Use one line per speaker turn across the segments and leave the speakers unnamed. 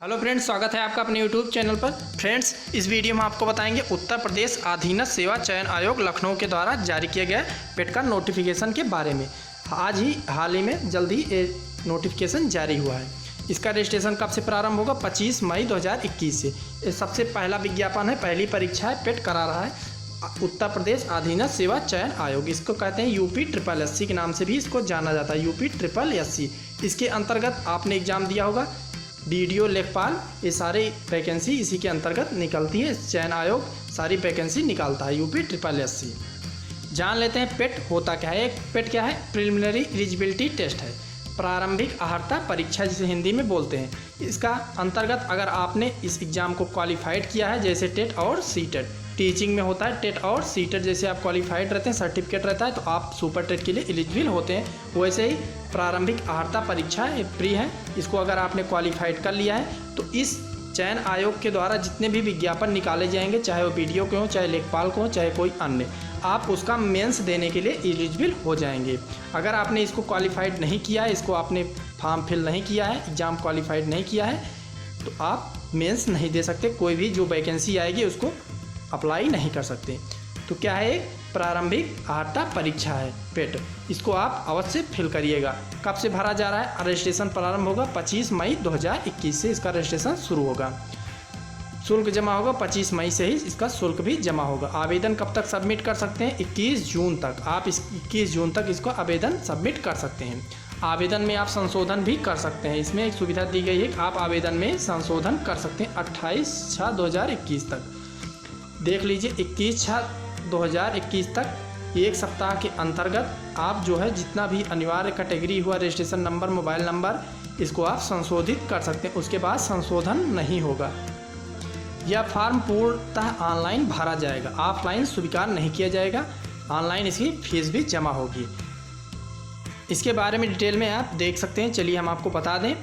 Hello friends, स्वागत है आपका अपने यूट्यूब चैनल पर। फ्रेंड्स, इस वीडियो में आपको बताएंगे उत्तर प्रदेश अधीनस्थ सेवा चयन आयोग लखनऊ के द्वारा जारी किए गए पेट का नोटिफिकेशन के बारे में। हाल ही में जल्द ही ये नोटिफिकेशन जारी हुआ है। इसका रजिस्ट्रेशन कब से प्रारंभ होगा? 25 मई 2021 से। ये सबसे पहला विज्ञापन है, पहली परीक्षा है, पेट करा रहा है उत्तर प्रदेश अधीनस्थ सेवा चयन आयोग। इसको कहते हैं UPSSC के नाम से भी इसको जाना जाता है, UPSSC। इसके अंतर्गत आपने एग्जाम दिया होगा, DDO लेखपाल, ये सारे वैकेंसी इसी के अंतर्गत निकलती है। चयन आयोग सारी वैकेंसी निकालता है, UPSSC। जान लेते हैं पेट होता क्या है। एक पेट क्या है? प्रिलिमिनरी एलिजिबिलिटी टेस्ट है, प्रारंभिक अहर्ता परीक्षा जिसे हिंदी में बोलते हैं। इसका अंतर्गत अगर आपने इस एग्ज़ाम को क्वालिफाइड किया है, जैसे टेट और सीटेट, टीचिंग में होता है टेट और सीटेट, जैसे आप क्वालिफाइड रहते हैं, सर्टिफिकेट रहता है, तो आप सुपर टेट के लिए एलिजिबल होते हैं। वैसे ही प्रारंभिक अहर्ता परीक्षा प्री है, इसको अगर आपने क्वालिफाइड कर लिया है तो इस चयन आयोग के द्वारा जितने भी विज्ञापन निकाले जाएंगे, चाहे वो BDO के हों, चाहे लेखपाल को हों, चाहे कोई अन्य, आप उसका मेंस देने के लिए एलिजिबल हो जाएंगे। अगर आपने इसको क्वालिफाइड नहीं किया है, इसको आपने फॉर्म फिल नहीं किया है, एग्ज़ाम क्वालिफाइड नहीं किया है, तो आप मेंस नहीं दे सकते। कोई भी जो वैकेंसी आएगी उसको अप्लाई नहीं कर सकते। तो क्या है? एक प्रारंभिक अहर्ता परीक्षा है पेट, इसको आप अवश्य फिल करिएगा। कब से भरा जा रहा है? रजिस्ट्रेशन प्रारंभ होगा 25 मई 2021 से इसका रजिस्ट्रेशन शुरू होगा। शुल्क जमा होगा 25 मई से ही इसका शुल्क भी जमा होगा। आवेदन कब तक सबमिट कर सकते हैं? 21 जून तक। आप इस 21 जून तक इसको आवेदन सबमिट कर सकते हैं। आवेदन में आप संशोधन भी कर सकते हैं। इसमें एक सुविधा दी गई है कि आप आवेदन में संशोधन कर सकते हैं 28/6/2021 तक। देख लीजिए, 21/6/2021 तक एक सप्ताह के अंतर्गत आप जो है जितना भी अनिवार्य कैटेगरी हुआ, रजिस्ट्रेशन नंबर, मोबाइल नंबर, इसको आप संशोधित कर सकते हैं। उसके बाद संशोधन नहीं होगा। यह फॉर्म पूर्णतः ऑनलाइन भरा जाएगा, ऑफलाइन स्वीकार नहीं किया जाएगा। ऑनलाइन इसकी फीस भी जमा होगी। इसके बारे में डिटेल में आप देख सकते हैं। चलिए हम आपको बता दें।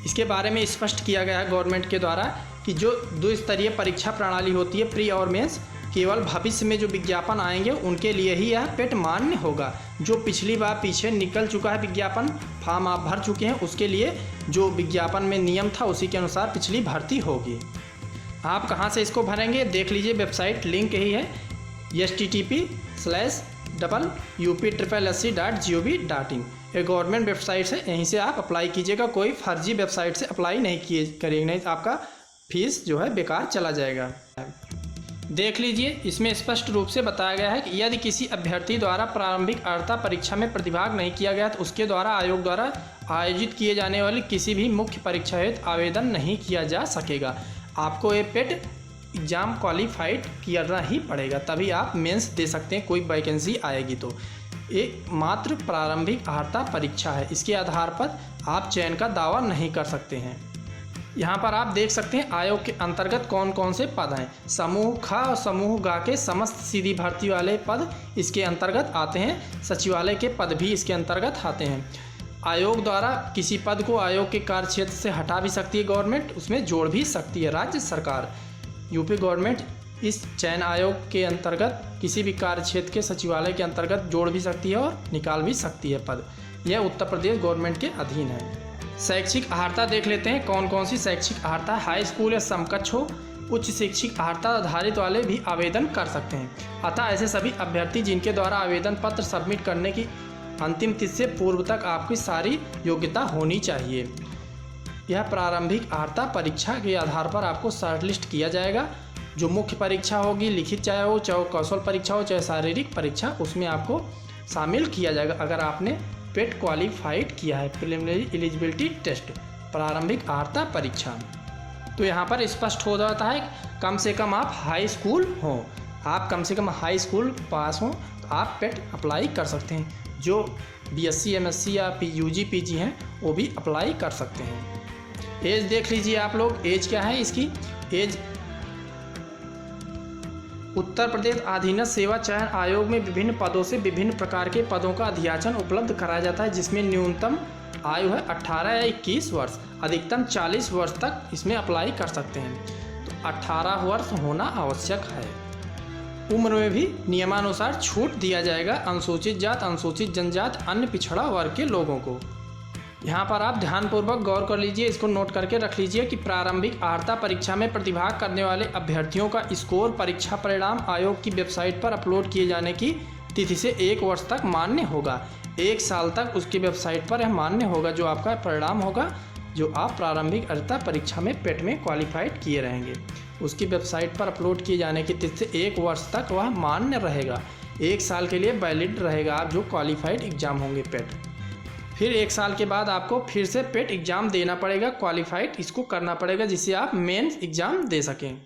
इसके बारे में स्पष्ट किया गया है गवर्नमेंट के द्वारा कि जो 2 स्तरीय परीक्षा प्रणाली होती है, प्री और मेंस, केवल भविष्य में जो विज्ञापन आएंगे उनके लिए ही यह पेट मान्य होगा। जो पिछली बार पीछे निकल चुका है विज्ञापन, फॉर्म आप भर चुके हैं, उसके लिए जो विज्ञापन में नियम था उसी के अनुसार पिछली भर्ती होगी। आप कहाँ से इसको भरेंगे? देख लीजिए, वेबसाइट लिंक यही है, http://upsssc.gov.in। ये गवर्नमेंट वेबसाइट है, यहीं से आप अप्लाई कीजिएगा। कोई फर्जी वेबसाइट से अप्लाई नहीं करेंगे, नहीं तो आपका फीस जो है बेकार चला जाएगा। देख लीजिए, इसमें स्पष्ट रूप से बताया गया है कि यदि किसी अभ्यर्थी द्वारा प्रारंभिक अहर्ता परीक्षा में प्रतिभाग नहीं किया गया तो उसके द्वारा आयोग द्वारा आयोजित किए जाने वाली किसी भी मुख्य परीक्षा हेतु आवेदन नहीं किया जा सकेगा। आपको ये पेट एग्ज़ाम क्वालिफाइड करना ही पड़ेगा, तभी आप मेंस दे सकते हैं। कोई वैकेंसी आएगी तो एक मात्र प्रारंभिक अहर्ता परीक्षा है, इसके आधार पर आप चयन का दावा नहीं कर सकते हैं। यहाँ पर आप देख सकते हैं आयोग के अंतर्गत कौन कौन से पद हैं। समूह ख और समूह ग के समस्त सीधी भर्ती वाले पद इसके अंतर्गत आते हैं। सचिवालय के पद भी इसके अंतर्गत आते हैं। आयोग द्वारा किसी पद को आयोग के कार्य क्षेत्र से हटा भी सकती है गवर्नमेंट, उसमें जोड़ भी सकती है राज्य सरकार। यूपी गवर्नमेंट इस चयन आयोग के अंतर्गत किसी भी कार्य क्षेत्र के सचिवालय के अंतर्गत जोड़ भी सकती है और निकाल भी सकती है पद। यह उत्तर प्रदेश गवर्नमेंट के अधीन है। शैक्षिक अहर्ता देख लेते हैं कौन कौन सी शैक्षिक अहर्ता। हाई स्कूल या समकक्ष हो, उच्च शैक्षिक अहर्ता आधारित वाले भी आवेदन कर सकते हैं। अतः ऐसे सभी अभ्यर्थी जिनके द्वारा आवेदन पत्र सबमिट करने की अंतिम तिथि से पूर्व तक आपकी सारी योग्यता होनी चाहिए। यह प्रारंभिक अहर्ता परीक्षा के आधार पर आपको शॉर्टलिस्ट किया जाएगा। जो मुख्य परीक्षा होगी, लिखित चाहे हो, चाहे कौशल परीक्षा हो, चाहे शारीरिक परीक्षा, उसमें आपको शामिल किया जाएगा अगर आपने पेट क्वालिफाइड किया है, प्रिलिमिनरी एलिजिबिलिटी टेस्ट, प्रारंभिक अहर्ता परीक्षा। तो यहाँ पर स्पष्ट हो जाता है कम से कम आप हाई स्कूल हों, आप कम से कम हाई स्कूल पास हों तो आप पेट अप्लाई कर सकते हैं। जो BSc MSc या UG PG हैं वो भी अप्लाई कर सकते हैं। एज देख लीजिए आप लोग, एज क्या है इसकी? एज उत्तर प्रदेश अधीनस्थ सेवा चयन आयोग में विभिन्न पदों से विभिन्न प्रकार के पदों का अध्याचन उपलब्ध कराया जाता है, जिसमें न्यूनतम आयु है 18 या 21 वर्ष, अधिकतम 40 वर्ष तक इसमें अप्लाई कर सकते हैं। तो 18 वर्ष होना आवश्यक है। उम्र में भी नियमानुसार छूट दिया जाएगा अनुसूचित जात, अनुसूचित जनजात, अन्य पिछड़ा वर्ग के लोगों को। यहाँ पर आप ध्यानपूर्वक गौर कर लीजिए, इसको नोट करके रख लीजिए कि प्रारंभिक अर्हता परीक्षा में प्रतिभाग करने वाले अभ्यर्थियों का स्कोर परीक्षा परिणाम आयोग की वेबसाइट पर अपलोड किए जाने की तिथि से 1 वर्ष तक मान्य होगा। 1 साल तक उसकी वेबसाइट पर यह मान्य होगा जो आपका परिणाम होगा, जो आप प्रारंभिक अर्हता परीक्षा में पेट में क्वालिफाइड किए रहेंगे, उसकी वेबसाइट पर अपलोड किए जाने की तिथि से 1 वर्ष तक वह मान्य रहेगा। 1 साल के लिए वैलिड रहेगा आप जो क्वालिफाइड एग्ज़ाम होंगे पेट। फिर 1 साल के बाद आपको फिर से पेट एग्ज़ाम देना पड़ेगा, क्वालिफाइड इसको करना पड़ेगा, जिससे आप मेंस एग्ज़ाम दे सकें।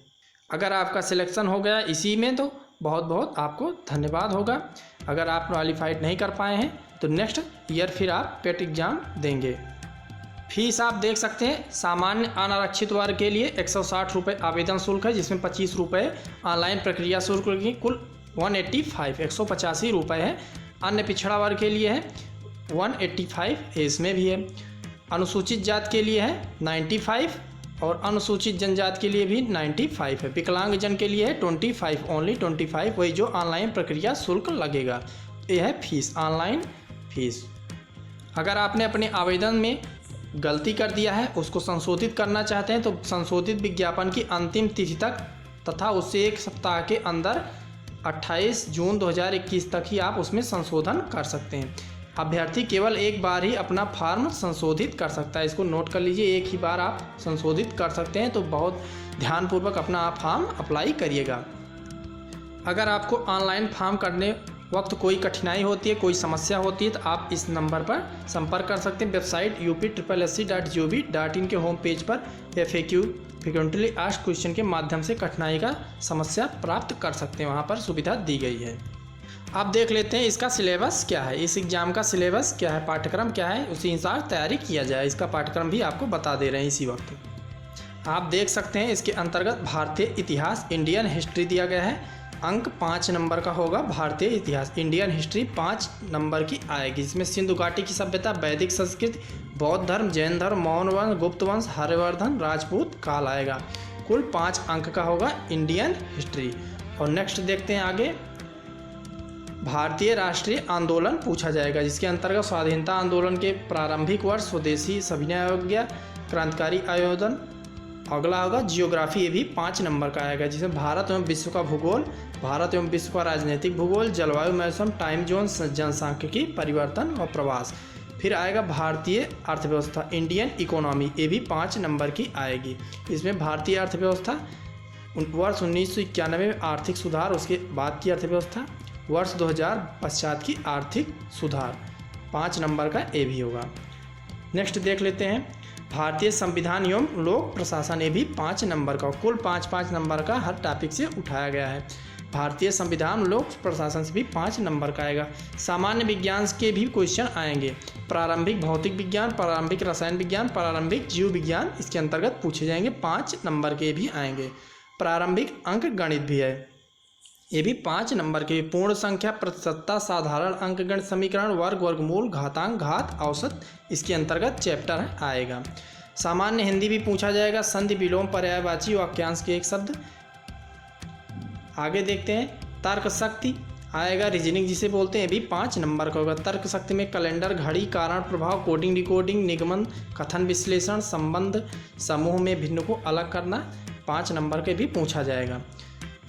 अगर आपका सिलेक्शन हो गया इसी में तो बहुत बहुत आपको धन्यवाद होगा। अगर आप क्वालिफाइड नहीं कर पाए हैं तो नेक्स्ट ईयर फिर आप पेट एग्ज़ाम देंगे। फीस आप देख सकते हैं, सामान्य अनारक्षित वर्ग के लिए 160 रुपये आवेदन शुल्क है, जिसमें 25 रुपये ऑनलाइन प्रक्रिया शुल्क की कुल 185 रुपये है। अन्य पिछड़ा वर्ग के लिए है 185 है, इसमें भी है। अनुसूचित जाति के लिए है 95 और अनुसूचित जनजाति के लिए भी 95 है। विकलांगजन के लिए है 25 ओनली 25, वही जो ऑनलाइन प्रक्रिया शुल्क लगेगा। यह है फीस, ऑनलाइन फीस। अगर आपने अपने आवेदन में गलती कर दिया है, उसको संशोधित करना चाहते हैं तो संशोधित विज्ञापन की अंतिम तिथि तक तथा उससे 1 सप्ताह के अंदर 28 जून 2021 तक ही आप उसमें संशोधन कर सकते हैं। अभ्यर्थी केवल एक बार ही अपना फॉर्म संशोधित कर सकता है, इसको नोट कर लीजिए, एक ही बार आप संशोधित कर सकते हैं, तो बहुत ध्यानपूर्वक अपना आप फॉर्म अप्लाई करिएगा। अगर आपको ऑनलाइन फॉर्म करने वक्त कोई कठिनाई होती है, कोई समस्या होती है तो आप इस नंबर पर संपर्क कर सकते हैं। वेबसाइट upsssc.gov.in के होम पेज पर FAQ फ्रीक्वेंटली आस्क्ड क्वेश्चन के माध्यम से कठिनाई का समस्या प्राप्त कर सकते हैं, वहाँ पर सुविधा दी गई है। आप देख लेते हैं इसका सिलेबस क्या है, इस एग्ज़ाम का सिलेबस क्या है, पाठ्यक्रम क्या है, उसी अनुसार तैयारी किया जाए। इसका पाठ्यक्रम भी आपको बता दे रहे हैं इसी वक्त। आप देख सकते हैं इसके अंतर्गत भारतीय इतिहास, इंडियन हिस्ट्री दिया गया है। अंक 5 नंबर का होगा भारतीय इतिहास, इंडियन हिस्ट्री 5 नंबर की आएगी, जिसमें सिंधु घाटी की सभ्यता, वैदिक संस्कृति, बौद्ध धर्म, जैन धर्म, मौर्य वंश, गुप्त वंश, हर्षवर्धन, राजपूत काल आएगा। कुल 5 अंक का होगा इंडियन हिस्ट्री। और नेक्स्ट देखते हैं आगे, भारतीय राष्ट्रीय आंदोलन पूछा जाएगा, जिसके अंतर्गत स्वाधीनता आंदोलन के प्रारंभिक वर्ष, स्वदेशी सविनय अवज्ञा, क्रांतिकारी आयोजन। अगला होगा जियोग्राफी, ये भी 5 नंबर का आएगा, जिसमें भारत एवं विश्व का भूगोल, भारत एवं विश्व का राजनीतिक भूगोल, जलवायु, मौसम, टाइम जोन, जनसांख्यिकी, परिवर्तन और प्रवास। फिर आएगा भारतीय अर्थव्यवस्था, इंडियन इकोनॉमी, ये भी 5 नंबर की आएगी। इसमें भारतीय अर्थव्यवस्था वर्ष 1991 में आर्थिक सुधार, उसके बाद की अर्थव्यवस्था, वर्ष 2000 पश्चात की आर्थिक सुधार, 5 नंबर का ये भी होगा। नेक्स्ट देख लेते हैं भारतीय संविधान एवं लोक प्रशासन, ये भी 5 नंबर का, कुल 5-5 नंबर का हर टॉपिक से उठाया गया है। भारतीय संविधान लोक प्रशासन से भी 5 नंबर का आएगा। सामान्य विज्ञान के भी क्वेश्चन आएंगे, प्रारंभिक भौतिक विज्ञान, प्रारंभिक रसायन विज्ञान, प्रारंभिक जीव विज्ञान इसके अंतर्गत पूछे जाएंगे, 5 नंबर के भी आएंगे। प्रारंभिक अंक गणित भी है, ये भी 5 नंबर के। पूर्ण संख्या, प्रतिशतता, साधारण अंकगणित समीकरण, वर्ग, वर्गमूल, घातांक, घात, औसत इसके अंतर्गत चैप्टर आएगा। सामान्य हिंदी भी पूछा जाएगा, संधि, विलोम, पर्यायवाची, वाक्यांश के एक शब्द। आगे देखते हैं तर्क शक्ति आएगा, रीजनिंग जिसे बोलते हैं, ये भी 5 नंबर का होगा। तर्क शक्ति में कैलेंडर, घड़ी, कारण प्रभाव, कोडिंग, डिकोडिंग, निगमन, कथन, विश्लेषण, संबंध, समूह में भिन्न को अलग करना, 5 नंबर के भी पूछा जाएगा।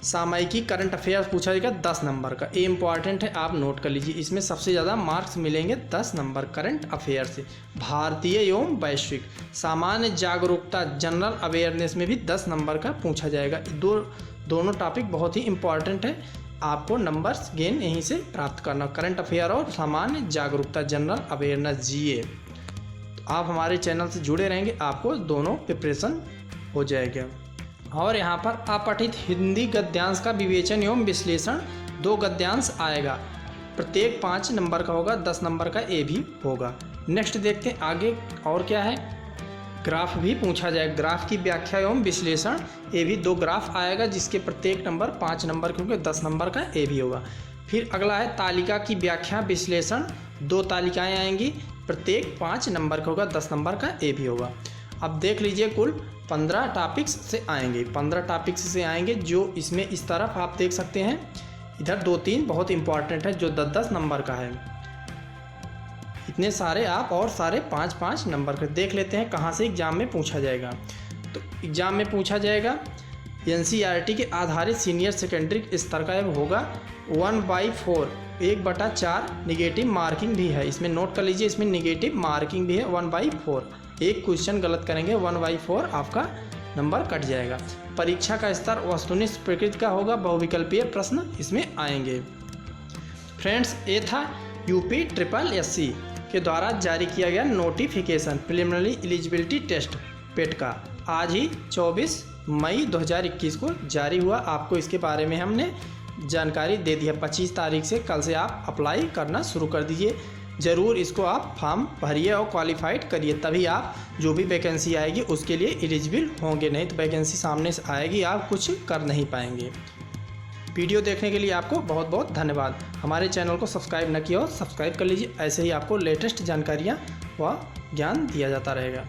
सामयिकी, करंट अफेयर्स पूछा जाएगा 10 नंबर का, ये इंपॉर्टेंट है, आप नोट कर लीजिए, इसमें सबसे ज़्यादा मार्क्स मिलेंगे 10 नंबर करंट अफेयर से। भारतीय एवं वैश्विक, सामान्य जागरूकता, जनरल अवेयरनेस में भी 10 नंबर का पूछा जाएगा। दोनों टॉपिक बहुत ही इंपॉर्टेंट है, आपको नंबर्स गेन यहीं से प्राप्त करना, करंट अफेयर और सामान्य जागरूकता, जनरल अवेयरनेस, GA। तो आप हमारे चैनल से जुड़े रहेंगे, आपको दोनों प्रिपरेशन हो जाएगा। और यहाँ पर अपठित हिंदी गद्यांश का विवेचन एवं विश्लेषण 2 गद्यांश आएगा, प्रत्येक 5 नंबर का होगा, 10 नंबर का ये भी होगा। नेक्स्ट देखते हैं आगे और क्या है, ग्राफ भी पूछा जाएगा, ग्राफ की व्याख्या एवं विश्लेषण, ये भी 2 ग्राफ आएगा, जिसके प्रत्येक नंबर 5 नंबर क्योंकि 10 नंबर का ये भी होगा। फिर अगला है तालिका की व्याख्या विश्लेषण, 2 तालिकाएँ आएंगी, प्रत्येक 5 नंबर का होगा, 10 नंबर का ये भी होगा। अब देख लीजिए कुल 15 टॉपिक्स से आएंगे, 15 टॉपिक्स से आएंगे, जो इसमें इस तरफ आप देख सकते हैं, इधर 2-3 बहुत इंपॉर्टेंट है जो 10-10 नंबर का है। इतने सारे आप और सारे 5-5 नंबर के देख लेते हैं कहाँ से एग्ज़ाम में पूछा जाएगा। तो एग्ज़ाम में पूछा जाएगा NCERT के आधारित सीनियर सेकेंडरी स्तर का होगा 1/4, 1/4 निगेटिव मार्किंग भी है। इसमें नोट कर लीजिए, इसमें निगेटिव मार्किंग भी है 1/4। एक क्वेश्चन गलत करेंगे 1/4 आपका नंबर कट जाएगा। परीक्षा का स्तर वस्तुनिष्ठ प्रकृति का होगा, बहुविकल्पीय प्रश्न इसमें आएंगे। फ्रेंड्स, ये था UPSSC के द्वारा जारी किया गया नोटिफिकेशन प्रिलिमिनरी एलिजिबिलिटी टेस्ट पेट का। आज ही 24 मई 2021 को जारी हुआ। आपको इसके बारे में हमने जानकारी दे दी है। 25 तारीख से कल से आप अप्लाई करना शुरू कर दीजिए। ज़रूर इसको आप फॉर्म भरिए और क्वालिफाइड करिए, तभी आप जो भी वैकेंसी आएगी उसके लिए एलिजिबल होंगे। नहीं तो वैकेंसी सामने से आएगी, आप कुछ कर नहीं पाएंगे। वीडियो देखने के लिए आपको बहुत बहुत धन्यवाद। हमारे चैनल को सब्सक्राइब न किया हो, सब्सक्राइब कर लीजिए। ऐसे ही आपको लेटेस्ट जानकारियाँ व ज्ञान दिया जाता रहेगा।